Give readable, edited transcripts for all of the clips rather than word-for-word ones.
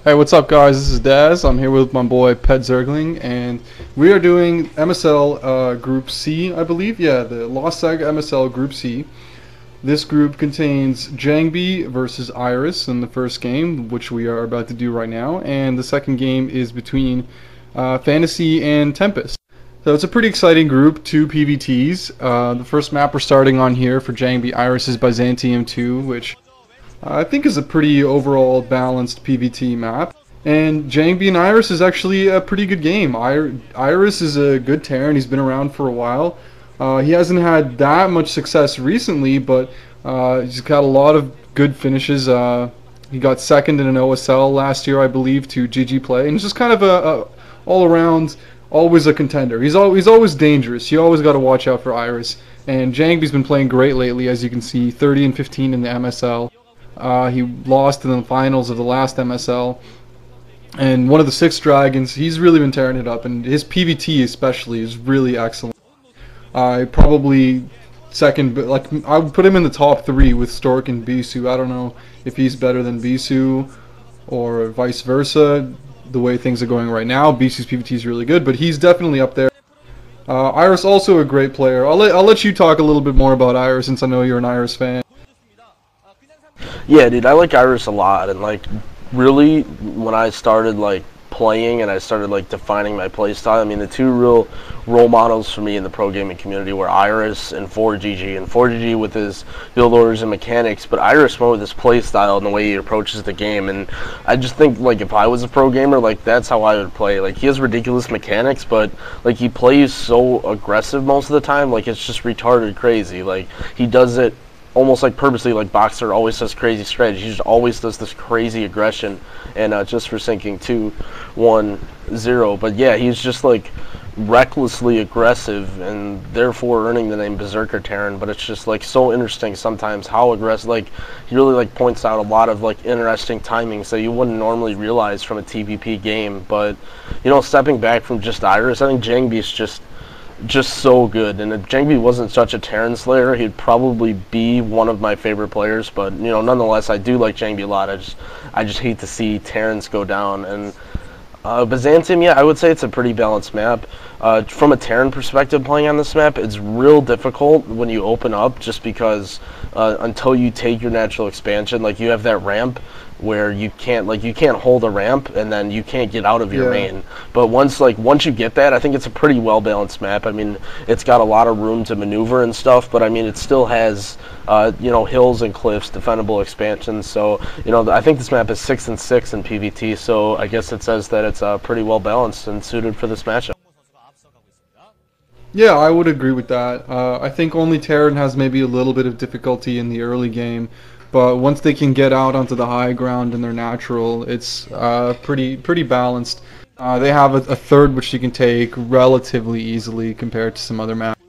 Hey, what's up, guys? This is Daz. I'm here with my boy Petzergling, and we are doing MSL Group C, I believe. Yeah, the Lost Saga MSL Group C. This group contains Jangbi versus Iris in the first game, which we are about to do right now, and the second game is between Fantasy and Tempest. So it's a pretty exciting group, two PvTs. The first map we're starting on here for Jangbi Iris is Byzantium 2, which I think is a pretty overall balanced PvT map. And Jangbi and Iris is actually a pretty good game. Iris is a good Terran. He's been around for a while. He hasn't had that much success recently, but he's got a lot of good finishes. He got second in an OSL last year, I believe, to GG Play, and it's just kind of a all-around, always a contender. He's always dangerous. You always got to watch out for Iris. And Jangbi's been playing great lately, as you can see, 30 and 15 in the MSL. He lost in the finals of the last MSL, and one of the 6 dragons. He's really been tearing it up, and his PvT especially is really excellent. Probably second, but like I would put him in the top 3 with Stork and Bisu. I don't know if he's better than Bisu or vice versa. The way things are going right now, Bisu's PvT is really good, but he's definitely up there. Iris also a great player. I'll let you talk a little bit more about Iris, since I know you're an Iris fan. Yeah, dude, I like Iris a lot, and like really when I started like playing and I started like defining my playstyle, I mean the two real role models for me in the pro gaming community were Iris and 4GG. And 4GG with his build orders and mechanics, but Iris more with his playstyle and the way he approaches the game. And I just think like if I was a pro gamer, like that's how I would play. Like he has ridiculous mechanics, but like he plays so aggressive most of the time, like it's just retarded crazy. Like he does it almost like purposely, like Boxer always does crazy strategy. He just always does this crazy aggression, and just for sinking 2-1-0. But yeah, he's just like recklessly aggressive, and therefore earning the name Berserker Terran. But it's just like so interesting sometimes how aggressive. Like he really like points out a lot of like interesting timings that you wouldn't normally realize from a TPP game. But you know, stepping back from just Iris, I think Jangbi's just so good, and if Jangbi wasn't such a Terran slayer, he'd probably be one of my favorite players. But you know, nonetheless, I do like Jangbi a lot. I just hate to see Terrans go down. And Byzantium, yeah, I would say it's a pretty balanced map. From a Terran perspective, playing on this map, it's real difficult when you open up, just because until you take your natural expansion, like you have that ramp where you can't hold a ramp, and then you can't get out of your main. But once you get that, I think it's a pretty well balanced map. I mean, it's got a lot of room to maneuver and stuff, but I mean it still has you know, hills and cliffs, defendable expansions. So you know, I think this map is 6 and 6 in PvT, so I guess it says that it's pretty well balanced and suited for this matchup. Yeah, I would agree with that. I think only Terran has maybe a little bit of difficulty in the early game, but once they can get out onto the high ground in their natural, it's pretty balanced. They have a third which you can take relatively easily compared to some other maps.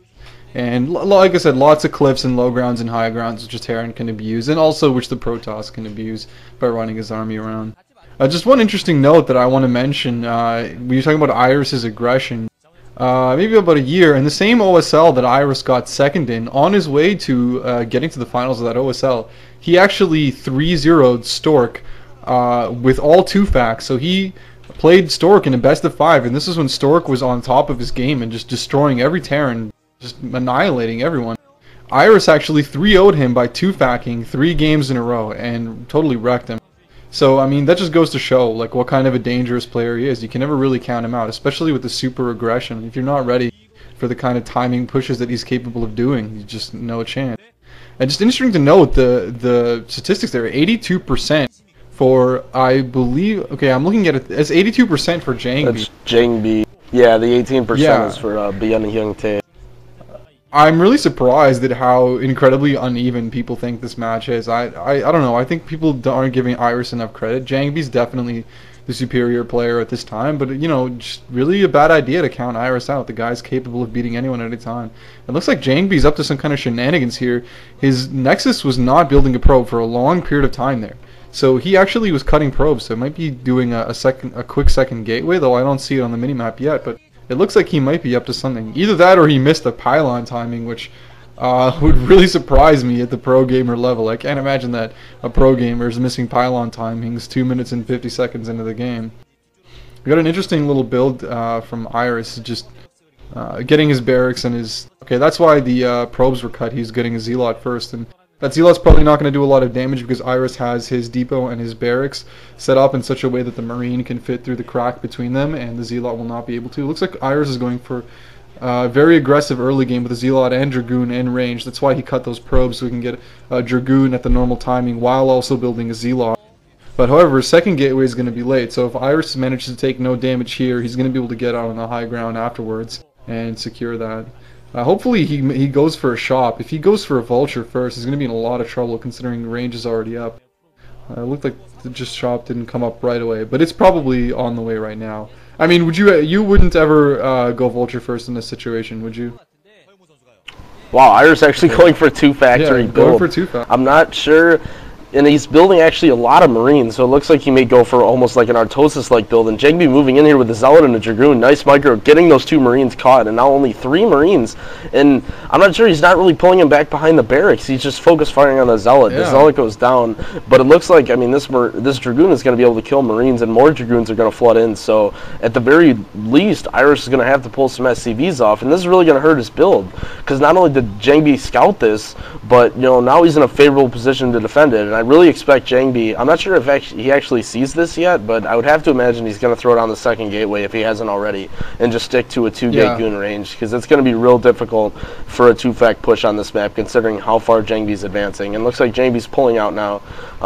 And like I said, lots of cliffs and low grounds and high grounds which a Terran can abuse, and also which the Protoss can abuse by running his army around. Just one interesting note that I want to mention, when you're talking about Iris's aggression, maybe about a year, in the same OSL that Iris got second in, on his way to getting to the finals of that OSL, he actually 3-0'd Stork with all 2 facts. So he played Stork in a best of 5, and this is when Stork was on top of his game and just destroying every Terran, just annihilating everyone. Iris actually 3-0'd him by 2-facking 3 games in a row and totally wrecked him. So, I mean, that just goes to show, like, what kind of a dangerous player he is. You can never really count him out, especially with the super aggression. If you're not ready for the kind of timing pushes that he's capable of doing, you just no chance. And just interesting to note, the statistics there, 82% for, I believe, okay, I'm looking at it, it's 82% for Jangbi. That's Jangbi. Yeah, the 18% is for Byung Hyung Tae. I'm really surprised at how incredibly uneven people think this match is. I don't know. I think people aren't giving Iris enough credit. Jangbi's definitely the superior player at this time, but you know, just really a bad idea to count Iris out. The guy's capable of beating anyone at a time. It looks like Jangbi's up to some kind of shenanigans here. His Nexus was not building a probe for a long period of time there, so he actually was cutting probes. So it might be doing a quick second gateway, though I don't see it on the minimap yet. But it looks like he might be up to something. Either that or he missed the pylon timing, which would really surprise me at the pro gamer level. I can't imagine that a pro gamer is missing pylon timings 2 minutes and 50 seconds into the game. We got an interesting little build from Iris, just getting his barracks and his... Okay, that's why the probes were cut. He's getting a Zealot first, and that Zealot's probably not going to do a lot of damage because Iris has his depot and his barracks set up in such a way that the Marine can fit through the crack between them, and the Zealot will not be able to. It looks like Iris is going for very aggressive early game with a Zealot and Dragoon in range. That's why he cut those probes, so we can get a Dragoon at the normal timing while also building a Zealot. But however, his second gateway is going to be late, so if Iris manages to take no damage here, he's going to be able to get out on the high ground afterwards and secure that. Hopefully he goes for a shop. If he goes for a vulture first, he's going to be in a lot of trouble considering the range is already up. It looked like the just shop didn't come up right away, but it's probably on the way right now. I mean, you wouldn't ever go vulture first in this situation, would you? Wow, Iris actually going for a two-factory build. Going for two-factory. I'm not sure. And he's building actually a lot of Marines, so it looks like he may go for almost like an Artosis-like build. And Jangbi moving in here with the Zealot and the Dragoon. Nice micro, getting those 2 Marines caught, and now only 3 Marines. And I'm not sure, he's not really pulling him back behind the barracks. He's just focused firing on the Zealot. Yeah. The Zealot goes down, but it looks like, I mean, this Dragoon is going to be able to kill Marines, and more Dragoons are going to flood in. So at the very least, Iris is going to have to pull some SCVs off, and this is really going to hurt his build. Because not only did Jangbi scout this, but, you know, now he's in a favorable position to defend it. And I really expect Jangbi, I'm not sure if he actually sees this yet, but I would have to imagine he's going to throw it on the second gateway if he hasn't already, and just stick to a 2-gate goon range, because it's going to be real difficult for a 2-fact push on this map, considering how far Jangbi's advancing. And looks like Jangbi's pulling out now,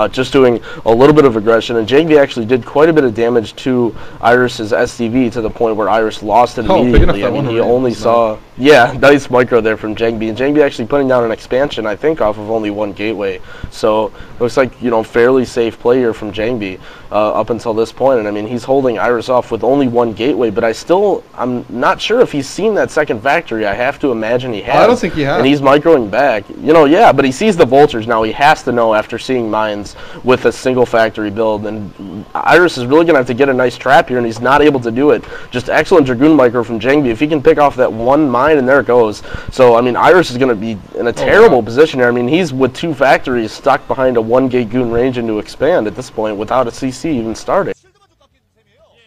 just doing a little bit of aggression, and Jangbi actually did quite a bit of damage to Iris's SCV to the point where Iris lost it immediately. I mean, he only saw... Yeah, nice micro there from Jangbi, and Jangbi actually putting down an expansion, I think, off of only 1 gateway. So, looks like, you know, fairly safe play here from Jangbi up until this point. And I mean, he's holding Iris off with only 1 gateway, but I'm not sure if he's seen that second factory. I have to imagine he has. I don't think he has. And he's microing back. You know, yeah, but he sees the vultures now. He has to know after seeing mines with a single factory build. And Iris is really going to have to get a nice trap here, and he's not able to do it. Just excellent Dragoon micro from Jangbi. If he can pick off that 1 mine, and there it goes. So, I mean, Iris is going to be in a terrible position here. I mean, he's with 2 factories stuck behind a 1-gate goon range and to expand at this point without a CC even starting.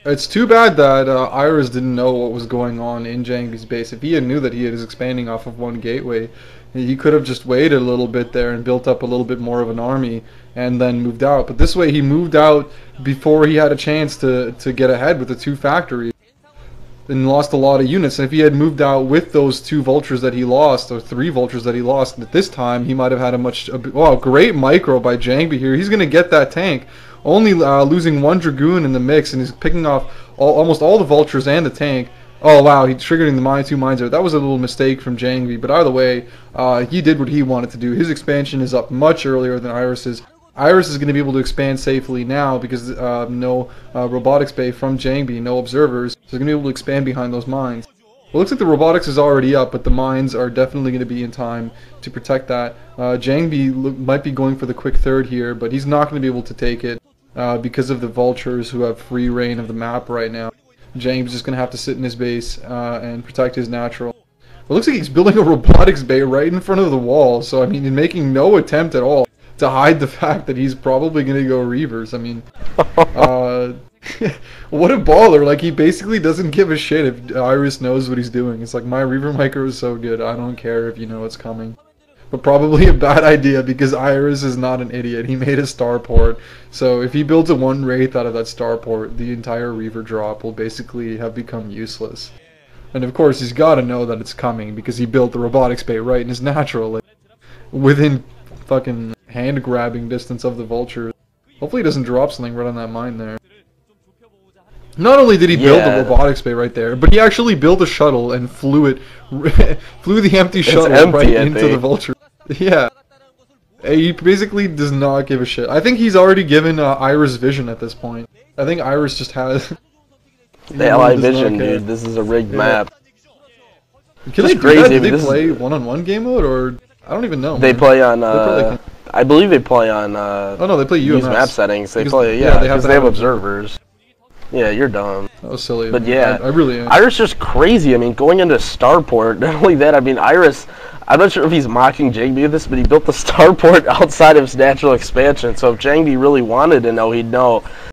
It's too bad that Iris didn't know what was going on in Jangbi's base. If he had knew that he was expanding off of 1 gateway, he could have just waited a little bit there and built up a little bit more of an army and then moved out. But this way he moved out before he had a chance to get ahead with the 2 factories. And lost a lot of units. And if he had moved out with those 2 vultures that he lost, or 3 vultures that he lost at this time, he might have had wow, great micro by Jangbi here. He's going to get that tank, only losing 1 Dragoon in the mix, and he's picking off almost all the vultures and the tank. Oh wow, he's triggering the 2 mines there. That was a little mistake from Jangbi, but either way, he did what he wanted to do. His expansion is up much earlier than Iris's. Iris is going to be able to expand safely now because no robotics bay from Jangbi, no observers, so he's going to be able to expand behind those mines. Well, it looks like the robotics is already up, but the mines are definitely going to be in time to protect that. Jangbi might be going for the quick third here, but he's not going to be able to take it because of the vultures who have free reign of the map right now. Jangbi's just going to have to sit in his base and protect his natural. It looks like he's building a robotics bay right in front of the wall, so I mean, he's making no attempt at all to hide the fact that he's probably going to go Reavers. I mean, what a baller. Like, he basically doesn't give a shit if Iris knows what he's doing. It's like, my Reaver micro is so good, I don't care if you know it's coming. But probably a bad idea because Iris is not an idiot. He made a starport, so if he builds a 1 Wraith out of that starport, the entire Reaver drop will basically have become useless. And of course, he's got to know that it's coming because he built the robotics bay right in his natural, like, within fucking hand-grabbing distance of the vultures. Hopefully he doesn't drop something right on that mine there. Not only did he build the robotics bay right there, but he actually built a shuttle and flew the empty shuttle right into the vulture. Yeah. He basically does not give a shit. I think he's already given Iris vision at this point. I think Iris just has... The LI vision, dude. This is a rigged map. Can they do that? Do they play one-on-one game mode, or... I don't even know. They play on... I believe they play on... oh no, they play UMS. Use map settings. They play, because they have observers. Yeah, you're dumb. That was silly. But yeah, I really am. Iris just crazy. I mean, going into Starport, not only that, I mean, Iris, I'm not sure if he's mocking Jangbi with this, but he built the starport outside of his natural expansion. So if Jangbi really wanted to know, he'd know